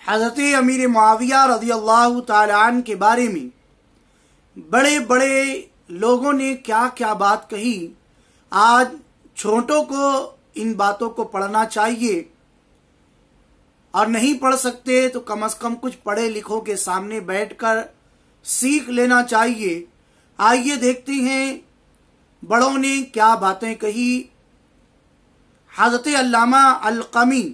हज़रत अमीर मुआविया रज़ियल्लाहु ताला अन्हु के बारे में बड़े बड़े लोगों ने क्या क्या बात कही। आज छोटों को इन बातों को पढ़ना चाहिए, और नहीं पढ़ सकते तो कम से कम कुछ पढ़े लिखों के सामने बैठकर सीख लेना चाहिए। आइए देखते हैं बड़ों ने क्या बातें कही। हज़रत अल्लामा अलक़मी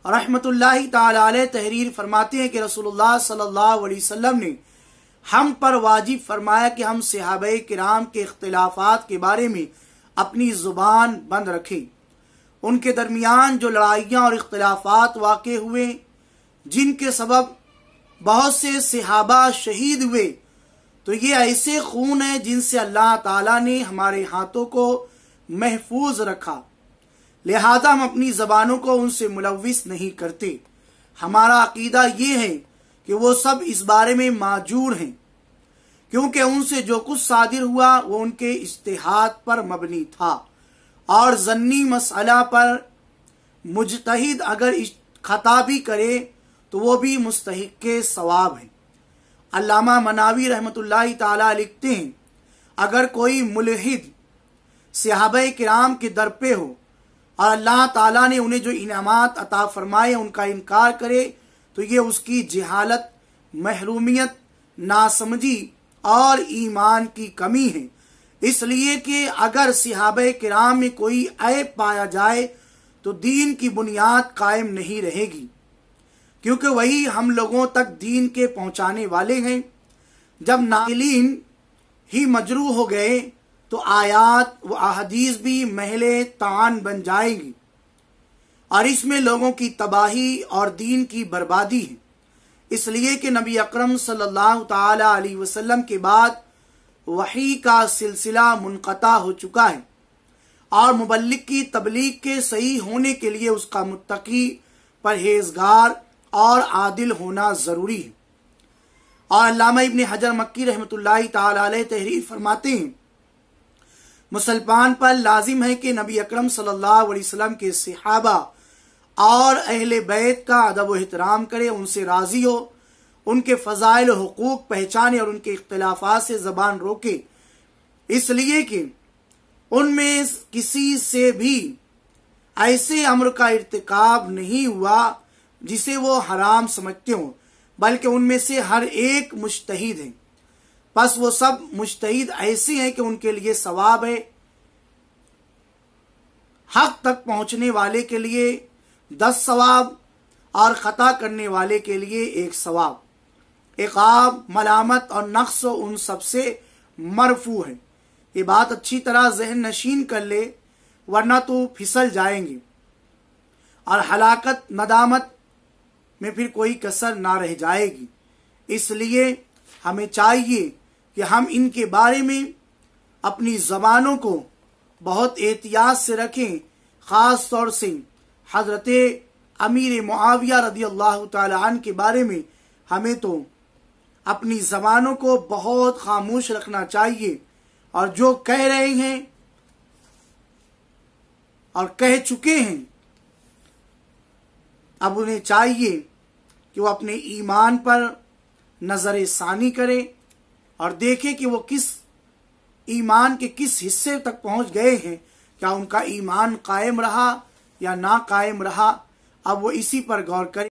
रहमतुल्लाहि ताला अलैह तहरीर फरमाते हैं कि रसूलुल्लाह सल्लल्लाहु अलैहि वसल्लम ने हम पर वाजिब फरमाया कि हम सहाबाए किराम के इख्तिलाफात के बारे में अपनी जुबान बंद रखें। उनके दरमियान जो लड़ाइयाँ और इख्तिलाफात वाक़े हुए, जिनके सबब बहुत से सहाबा शहीद हुए, तो ये ऐसे खून है जिनसे अल्लाह ताला ने हमारे हाथों को महफूज रखा। लिहाजा हम अपनी ज़बानों को उनसे मुलव्विस नहीं करते। हमारा अकीदा ये है कि वो सब इस बारे में माजूर हैं, क्योंकि उनसे जो कुछ सादिर हुआ वो उनके इज्तिहाद पर मबनी था, और ज़न्नी मसला पर मुजतहिद अगर खता भी करे तो वो भी मुस्तहिक़ सवाब है। अल्लामा मनावी रहमतुल्लाहि ताला लिखते हैं, अगर कोई मुल्हिद सहाबाए किराम के दर पे हो और अल्लाह ताला ने उन्हें जो इनामात अता फरमाए उनका इनकार करे, तो ये उसकी जहालत, महरूमियत, नासमझी और ईमान की कमी है। इसलिए कि अगर सहाबाए किराम में कोई ऐब पाया जाए तो दीन की बुनियाद कायम नहीं रहेगी, क्योंकि वही हम लोगों तक दीन के पहुंचाने वाले हैं। जब नाइलीन ही मजरू हो गए तो आयात व अहदीस भी महले तान बन जाएंगी, और इसमें लोगों की तबाही और दीन की बर्बादी है। इसलिए कि नबी अकरम सल्लल्लाहु ताला अलैहि वसल्लम के बाद वही का सिलसिला मुनक़ता हो चुका है, और मुबल्लिग की तबलीग के सही होने के लिए उसका मुत्तकी, परहेजगार और आदिल होना जरूरी है। और अल्लामा इब्न हजर मक्की रहमतुल्लाहि ताला अलैह तहरीर फरमाते हैं, मुसलमान पर लाजिम है कि नबी अकरम सल्लल्लाहु अलैहि वसल्लम के सहाबा और अहले बैत का अदब व एहतराम करे, उनसे राजी हो, उनके फ़ज़ाइल हुकूक पहचाने और उनके इख्तिलाफात से ज़बान रोके, इसलिए कि उनमें किसी से भी ऐसे अम्र का इर्तिकाब नहीं हुआ जिसे वो हराम समझते हो, बल्कि उनमें से हर एक मुज्तहिद है। बस वो सब मुज्तहिद ऐसे हैं कि उनके लिए सवाब है। हक तक पहुंचने वाले के लिए 10 सवाब और खता करने वाले के लिए 1 सवाब। इक़ाब, मलामत और नक्स उन सबसे मरफू है। ये बात अच्छी तरह ज़हन नशीन कर ले, वरना तो फिसल जाएंगे और हलाकत, नदामत में फिर कोई कसर ना रह जाएगी। इसलिए हमें चाहिए कि हम इनके बारे में अपनी ज़बानों को बहुत एहतियात से रखें। ख़ास तौर से हज़रत अमीर मुआविया रज़ियल्लाहु ताला अन्हु के बारे में हमें तो अपनी ज़बानों को बहुत खामोश रखना चाहिए, और जो कह रहे हैं और कह चुके हैं, अब उन्हें चाहिए कि वो अपने ईमान पर नजर सानी करें और देखें कि वो किस ईमान के किस हिस्से तक पहुंच गए हैं। क्या उनका ईमान कायम रहा या ना कायम रहा, अब वो इसी पर गौर करें।